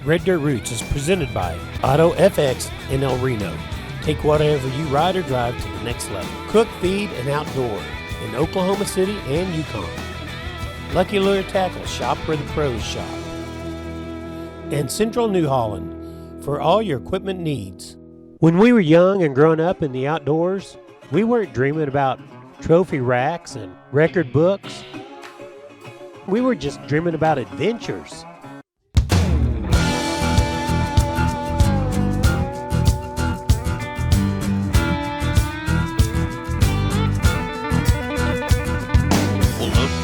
Red Dirt Roots is presented by Auto FX in El Reno. Take whatever you ride or drive to the next level. Cook, feed, and outdoor in Oklahoma City and Yukon. Lucky Lure Tackle, shop where the pros shop. And Central New Holland for all your equipment needs. When we were young and growing up in the outdoors, we weren't dreaming about trophy racks and record books. We were just dreaming about adventures.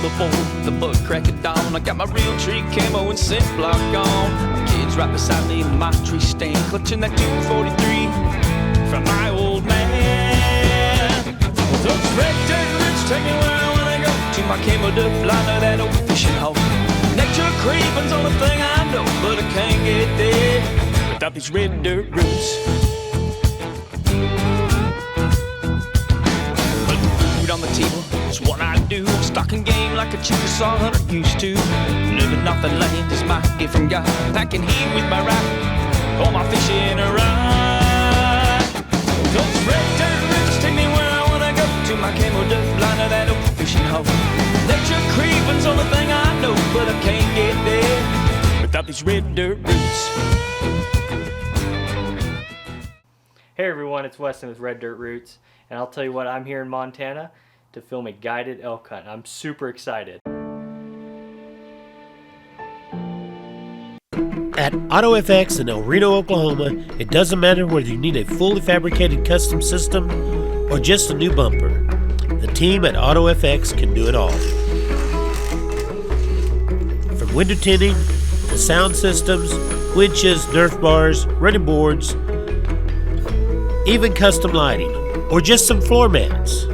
Before the bug crack of dawn, I got my real tree camo and scent block on. My kids right beside me in my tree stand, clutching that 243 from my old man. Those red dirt roots take me where I wanna go, to my camo duck liner, that old fishing hole. Nature craving's only thing I know, but I can't get there without these red dirt roots. Put food on the table, it's what I do. Stocking game like a Chickasaw hunter used to. Living off the land is my gift from God. Packing heat with my rifle, all my fishing around. Those red dirt roots take me where I wanna go, to my camo duck liner, that old fishing hole. Nature craving's only thing I know, but I can't get there without these red dirt roots. Hey everyone, it's Weston with Red Dirt Roots, and I'll tell you what, I'm here in Montana to film a guided elk hunt. I'm super excited. At Auto FX in El Reno, Oklahoma, it doesn't matter whether you need a fully fabricated custom system or just a new bumper. The team at Auto FX can do it all. From window tinting to sound systems, winches, Nerf bars, running boards, even custom lighting, or just some floor mats.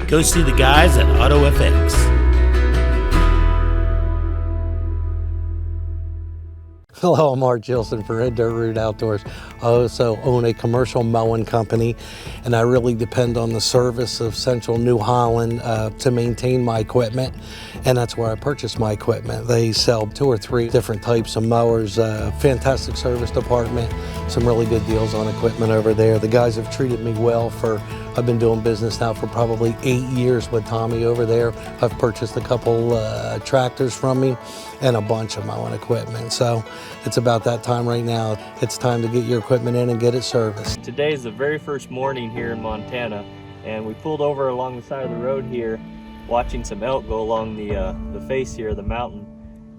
Go see the guys at Auto FX. Hello, I'm Art Gilson for Red Dirt Root Outdoors. I also own a commercial mowing company, and I really depend on the service of Central New Holland to maintain my equipment, and that's where I purchase my equipment. They sell 2 or 3 different types of mowers, fantastic service department, some really good deals on equipment over there. The guys have treated me well I've been doing business now for probably 8 years with Tommy over there. I've purchased a couple tractors from me and a bunch of mowing equipment. So it's about that time right now. It's time to get your equipment in and get it serviced. Today is the very first morning here in Montana, and we pulled over along the side of the road here, watching some elk go along the face here of the mountain.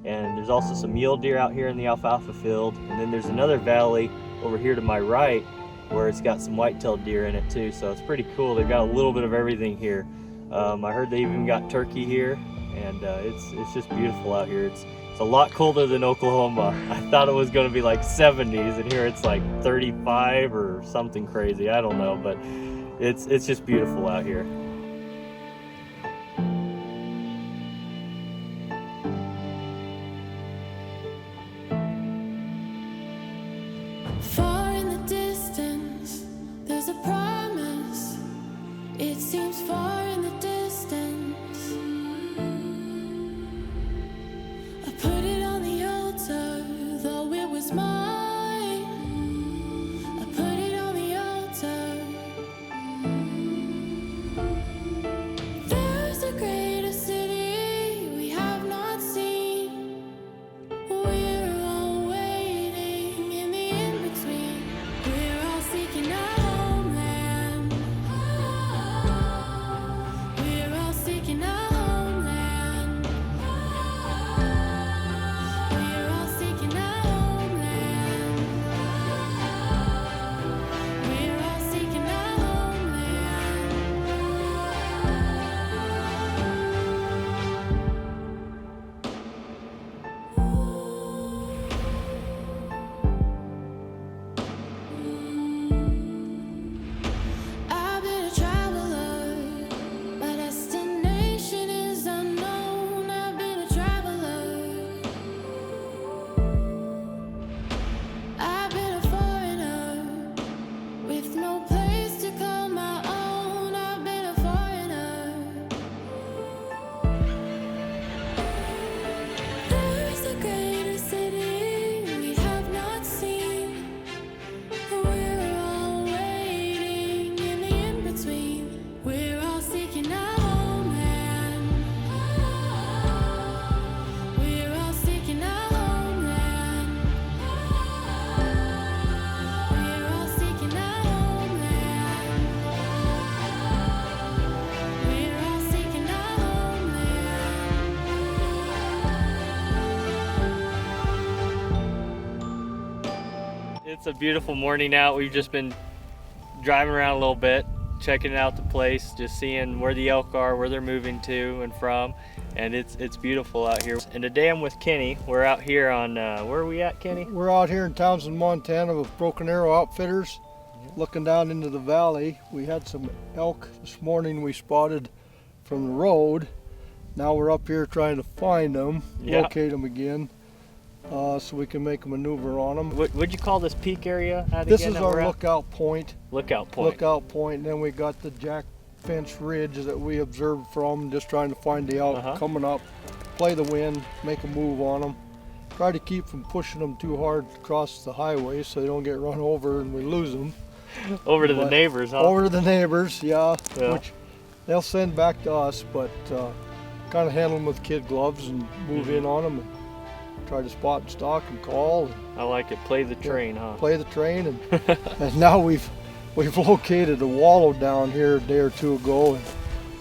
And there's also some mule deer out here in the alfalfa field, and then there's another valley over here to my right where it's got some white-tailed deer in it too, so it's pretty cool. They've got a little bit of everything here. I heard they even got turkey here, and it's just beautiful out here. It's a lot colder than Oklahoma. I thought it was going to be like 70s, and here it's like 35 or something crazy. I don't know, but it's just beautiful out here. It seems far in the distance. I put it on the altar, though it was mine. I put it on the altar. There's a greater city we have not seen. We're all waiting in the in-between. It's a beautiful morning out. We've just been driving around a little bit, checking out the place, just seeing where the elk are, where they're moving to and from, and it's beautiful out here. And today I'm with Kenny. We're out here on, where are we at, Kenny? We're out here in Townsend, Montana with Broken Arrow Outfitters, looking down into the valley. We had some elk this morning we spotted from the road. Now we're up here trying to find them, locate them again, so we can make a maneuver on them. What'd you call this peak area at This again? is our lookout point. Lookout point. Lookout point, and then we got the Jack Fence Ridge that we observed from, just trying to find the elk coming up, play the wind, make a move on them. Try to keep from pushing them too hard across the highway so they don't get run over and we lose them. Over to the neighbors, huh? Over to the neighbors, yeah. Which they'll send back to us, but kind of handle them with kid gloves and move in on them and try to spot and stalk and call. And, I like it. Play the train, huh? Play the train, and and now we've located a wallow down here a day or two ago, and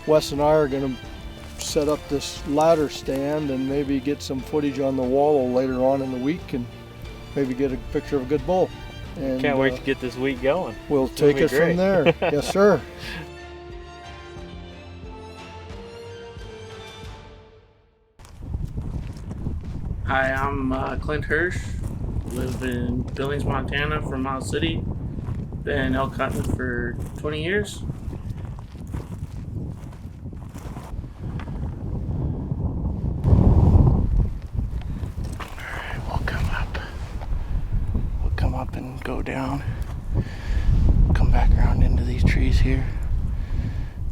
Wes and I are going to set up this ladder stand and maybe get some footage on the wallow later on in the week and maybe get a picture of a good bull. And can't wait to get this week going. We'll take it from there. Yes, sir. Hi, I'm Clint Hirsch. Live in Billings, Montana from Mountain City. Been elk hunting for 20 years. Alright, we'll come up. We'll come up and go down. Come back around into these trees here.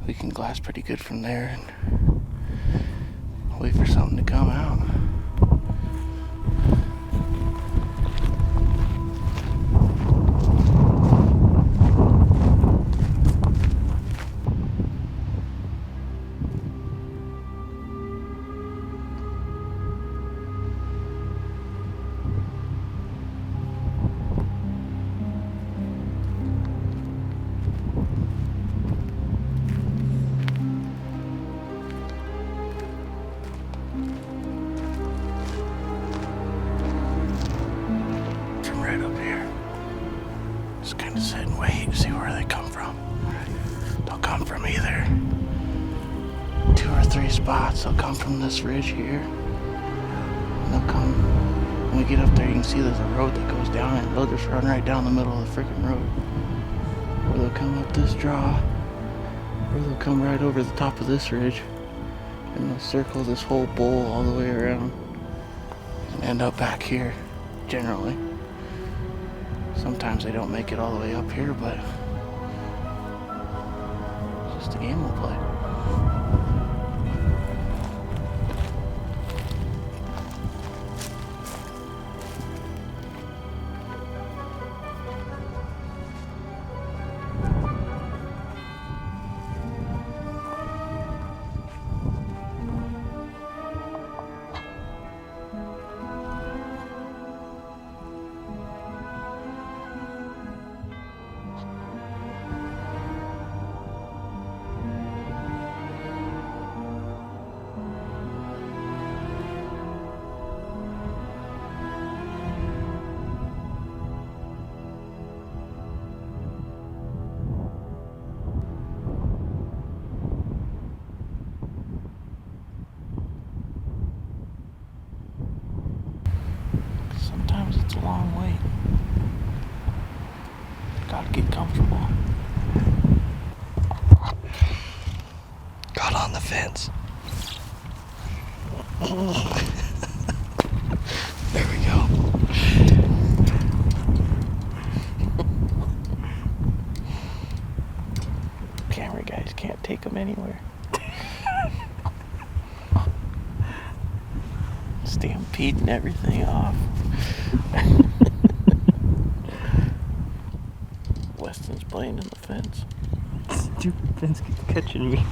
We can glass pretty good from there and wait for something to come out. Right up here. Just kind of sit and wait to see where they come from. They'll come from either 2 or 3 spots. They'll come from this ridge here. And they'll come, when we get up there, you can see there's a road that goes down and they'll just run right down the middle of the freaking road. Or they'll come up this draw, or they'll come right over the top of this ridge and they'll circle this whole bowl all the way around and end up back here, generally. Sometimes they don't make it all the way up here, but it's just a game we'll play. Sometimes it's a long wait. Gotta get comfortable. Got on the fence. There we go. Camera guys can't take them anywhere. Stampeding everything off. Weston's playing in the fence. Stupid fence keeps catching me.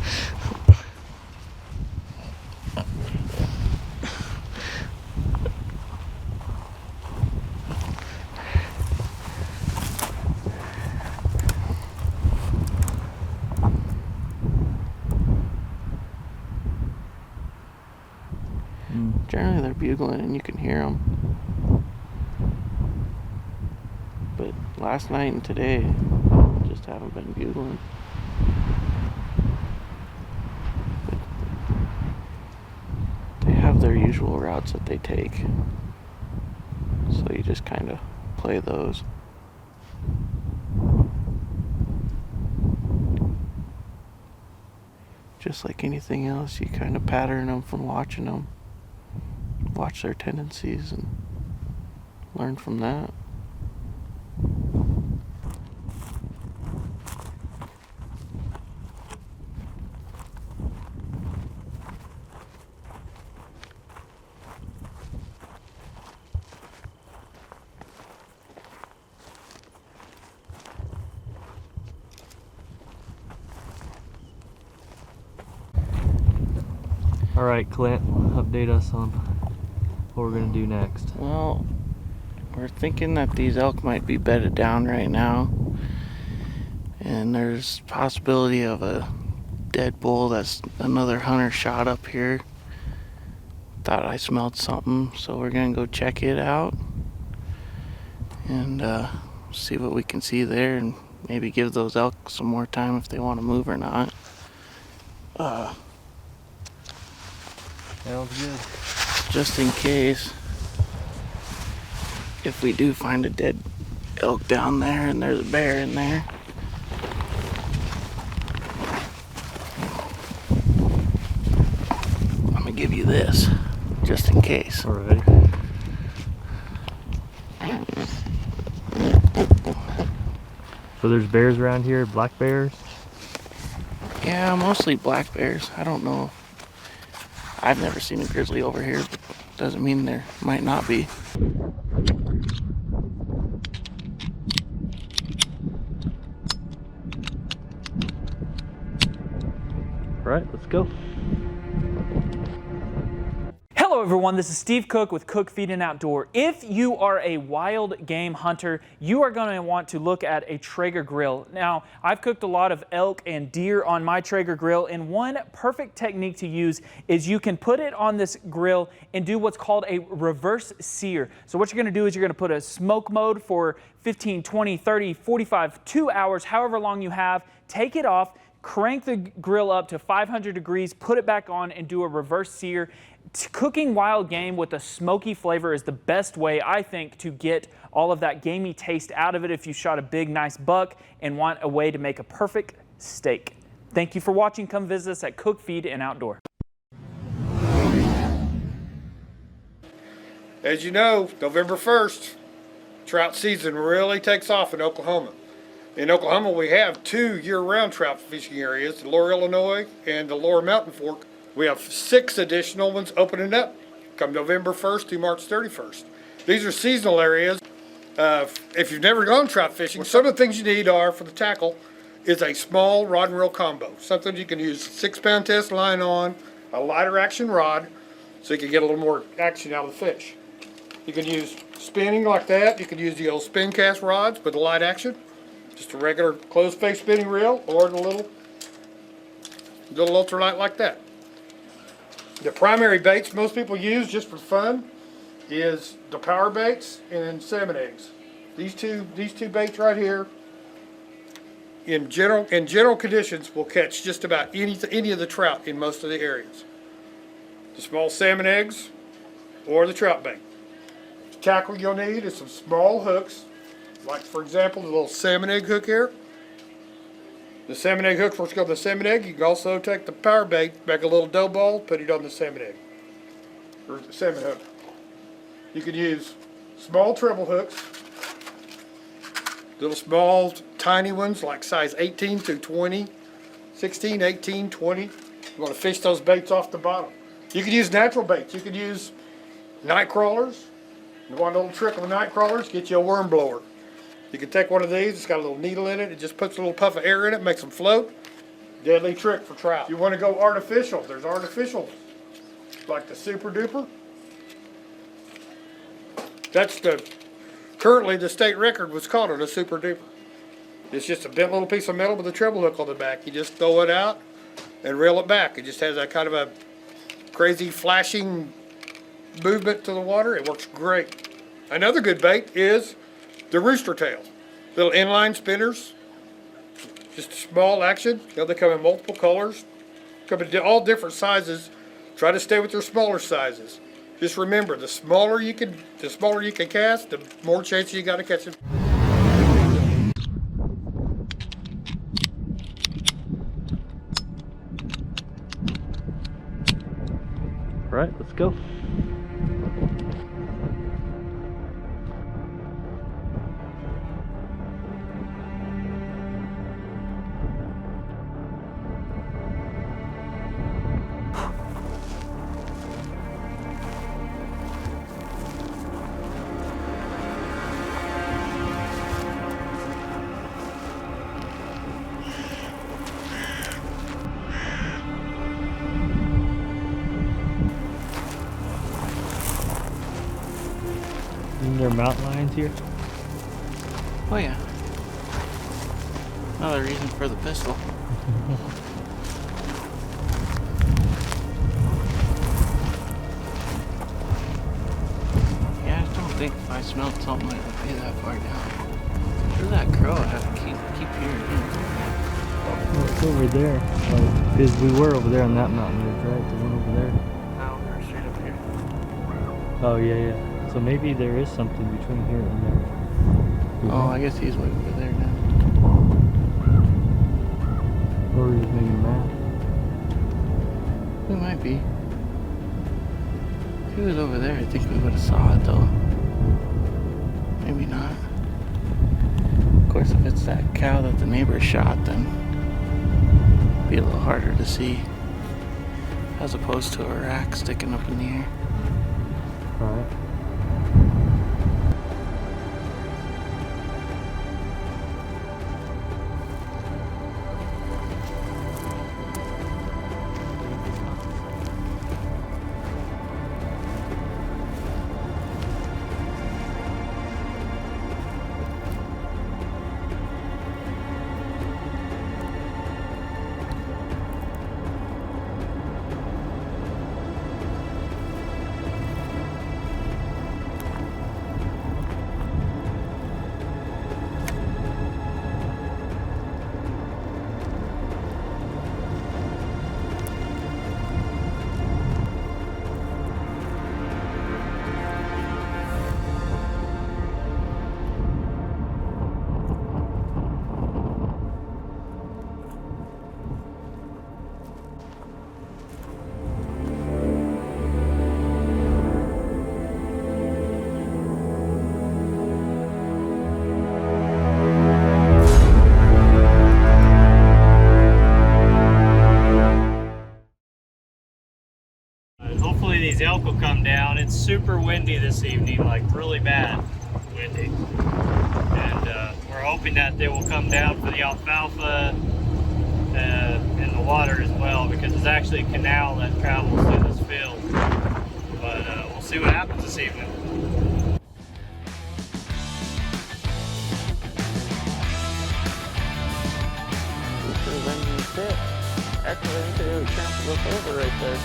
Generally they're bugling and you can hear them. But but last night and today just haven't been bugling. But they have their usual routes that they take, so you just kind of play those. Just like anything else, you kind of pattern them from watching them, watch their tendencies and learn from that. All right, Clint, update us on what we're gonna do next. Well, we're thinking that these elk might be bedded down right now, and there's possibility of a dead bull that's another hunter shot up here. Thought I smelled something, so we're gonna go check it out and see what we can see there, and maybe give those elk some more time if they want to move or not. Sounds good. Just in case, if we do find a dead elk down there and there's a bear in there. I'm gonna give you this, just in case. All right. So there's bears around here, black bears? Yeah, mostly black bears. I don't know. I've never seen a grizzly over here, but doesn't mean there might not be. All right, let's go. Hello everyone, this is Steve Cook with Cook Feed and Outdoor. If you are a wild game hunter, you are going to want to look at a Traeger grill. Now, I've cooked a lot of elk and deer on my Traeger grill, and one perfect technique to use is you can put it on this grill and do what's called a reverse sear. So what you're going to do is you're going to put a smoke mode for 15, 20, 30, 45, 2 hours, however long you have, take it off, crank the grill up to 500 degrees, put it back on, and do a reverse sear. Cooking wild game with a smoky flavor is the best way, I think, to get all of that gamey taste out of it if you shot a big, nice buck and want a way to make a perfect steak. Thank you for watching. Come visit us at Cook Feed and Outdoor. As you know, November 1st, trout season really takes off in Oklahoma. In Oklahoma, we have 2 year-round trout fishing areas, the Lower Illinois and the Lower Mountain Fork. We have 6 additional ones opening up come November 1st to March 31st. These are seasonal areas. If you've never gone trout fishing, some of the things you need are, for the tackle, is a small rod and reel combo. Something you can use 6-pound test line on, a lighter action rod, so you can get a little more action out of the fish. You can use spinning like that. You can use the old spin cast rods with the light action. Just a regular closed face spinning reel, or the little ultralight like that. The primary baits most people use just for fun is the power baits and salmon eggs. These two baits right here, in general conditions, will catch just about any of the trout in most of the areas. The small salmon eggs or the trout bait. The tackle you'll need is some small hooks, like for example the little salmon egg hook here. The salmon egg hook, first go to the salmon egg. You can also take the power bait, make a little dough ball, put it on the salmon egg, or the salmon hook. You can use small treble hooks, little small tiny ones like size 18 through 20, 16, 18, 20. You want to fish those baits off the bottom. You can use natural baits. You can use night crawlers. You want a little trick on the night crawlers, get you a worm blower. You can take one of these, it's got a little needle in it, it just puts a little puff of air in it, makes them float. Deadly trick for trout. If you want to go artificial, there's artificial, like the Super Duper. That's currently the state record was called it a Super Duper. It's just a bent little piece of metal with a treble hook on the back. You just throw it out and reel it back. It just has that kind of a crazy flashing movement to the water. It works great. Another good bait is the rooster tail. little inline spinners, just small action. You know, they come in multiple colors, come in all different sizes. Try to stay with your smaller sizes. Just remember, the smaller you can cast, the more chance you got to catch it. All right, let's go. Isn't there mountain lions here? Oh yeah. Another reason for the pistol. Yeah, I don't think if I smelled something it would be that far down. Where's that crow? I keep hearing him. Well, it's over there. Because we were over there on that mountain ridge, right? The one over there. No, we're straight up here. Oh, yeah. So maybe there is something between here and there. Oh, I guess he's way over there now. Or he's maybe mad. We might be. If he was over there, I think we would have saw it though. Maybe not. Of course, if it's that cow that the neighbor shot, then it'd be a little harder to see. As opposed to a rack sticking up in the air. Alright. Hopefully these elk will come down. It's super windy this evening, like really bad windy. And we're hoping that they will come down for the alfalfa and the water as well, because there's actually a canal that travels through this field. But we'll see what happens this evening. Actually, I think they have a chance to look over right there.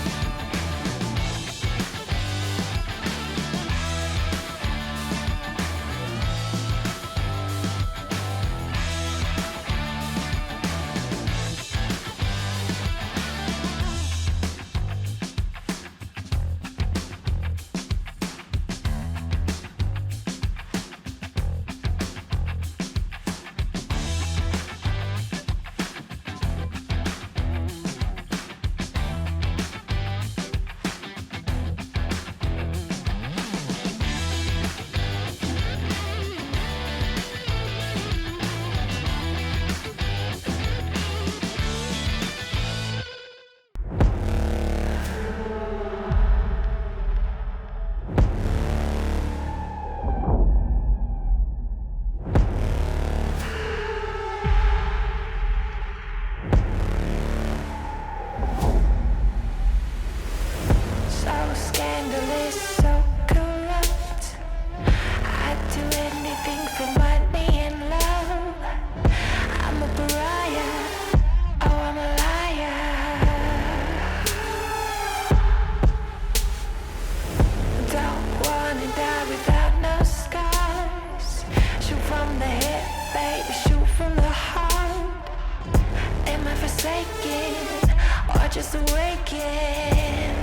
weekend.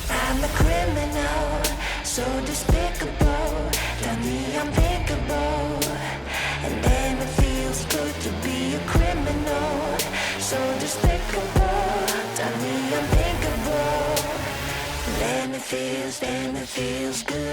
I'm a criminal, so despicable, done the unthinkable. And then it feels good to be a criminal, so despicable, done the unthinkable. And then it feels good.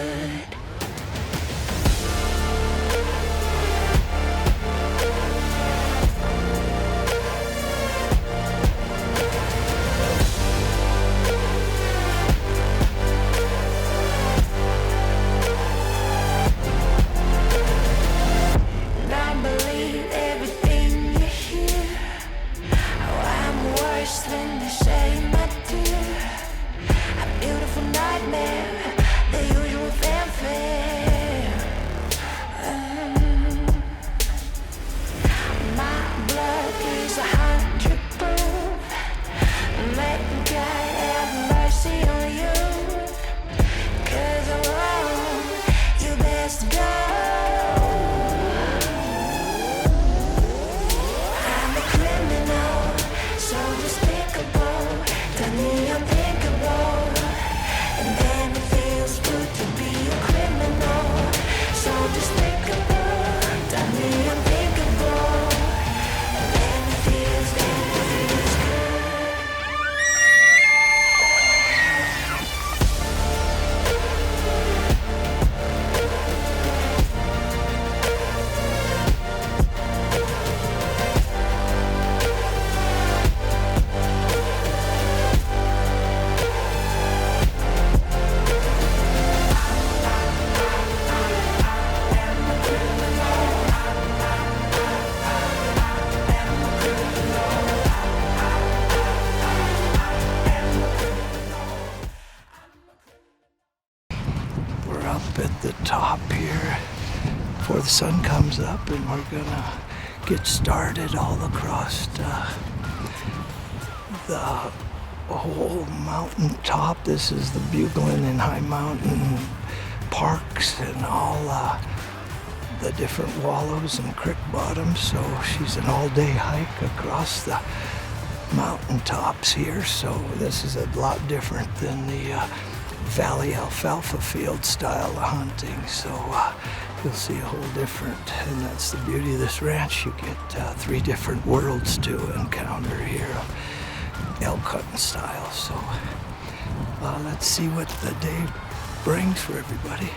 At the top here before the sun comes up, and we're gonna get started all across the whole mountaintop. This is the Bugling and High Mountain parks and all the different wallows and creek bottoms. So she's an all-day hike across the mountaintops here. So this is a lot different than the valley alfalfa field style of hunting, so you'll see a whole different, and that's the beauty of this ranch. You get 3 different worlds to encounter here of elk hunting style. So let's see what the day brings for everybody.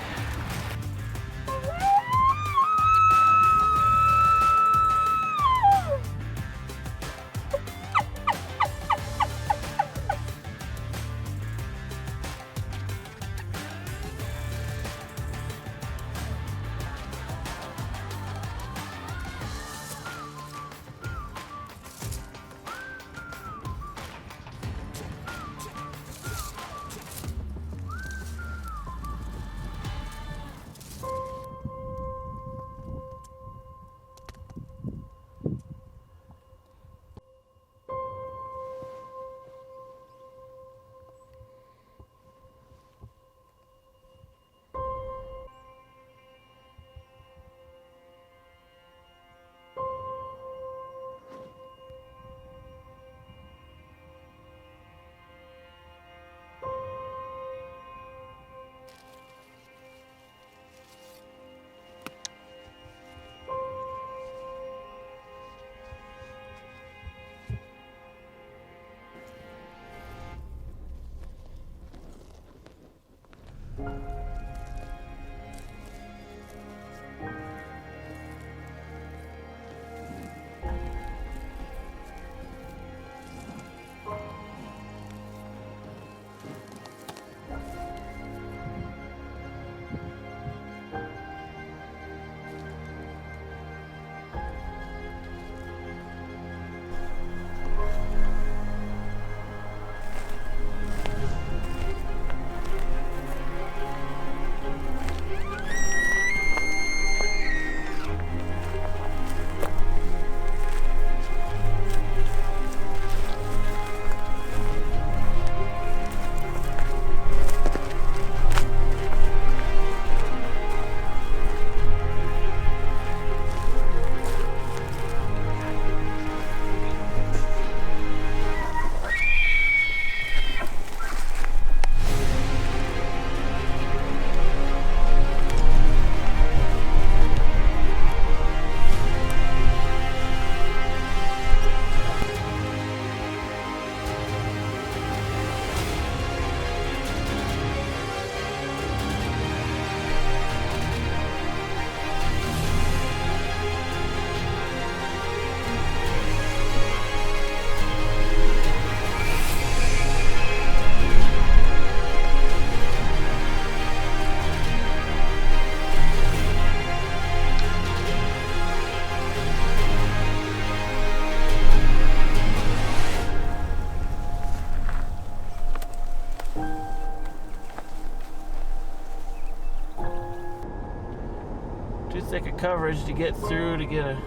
too thick a coverage to get through to get a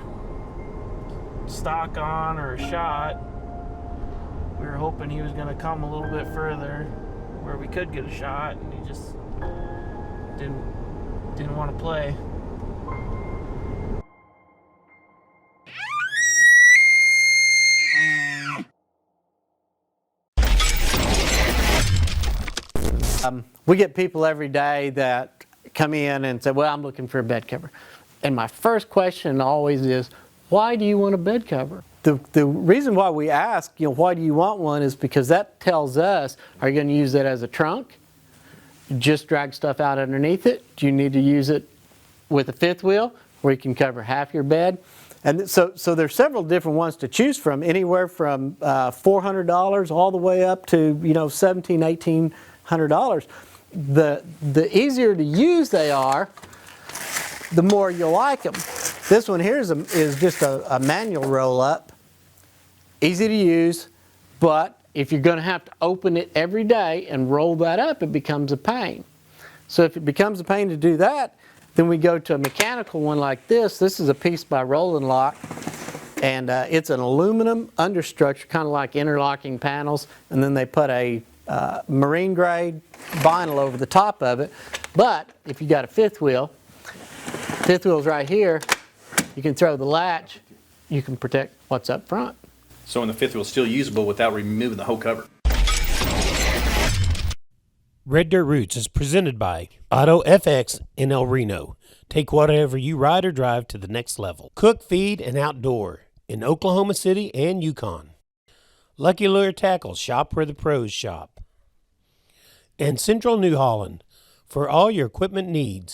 stock on or a shot. We were hoping he was going to come a little bit further where we could get a shot, and he just didn't want to play. We get people every day that come in and say, well, I'm looking for a bed cover. And my first question always is, why do you want a bed cover? The reason why we ask, why do you want one, is because that tells us, are you going to use it as a trunk? Just drag stuff out underneath it? Do you need to use it with a fifth wheel where you can cover half your bed? And so there's several different ones to choose from, anywhere from $400 all the way up to $1,700, $1,800. The easier to use they are, the more you'll like them. This one here is just a manual roll up, easy to use, but if you're going to have to open it every day and roll that up, it becomes a pain. So if it becomes a pain to do that, then we go to a mechanical one like this. This is a piece by Roll and Lock, and it's an aluminum understructure, kind of like interlocking panels, and then they put a marine grade vinyl over the top of it. But if you got a fifth wheel's right here, you can throw the latch, you can protect what's up front. So in the fifth wheel is still usable without removing the whole cover. Red Dirt Roots is presented by Auto FX in El Reno. Take whatever you ride or drive to the next level. Cook, feed, and outdoor in Oklahoma City and Yukon. Lucky Lure Tackle, shop where the pros shop. And Central New Holland for all your equipment needs.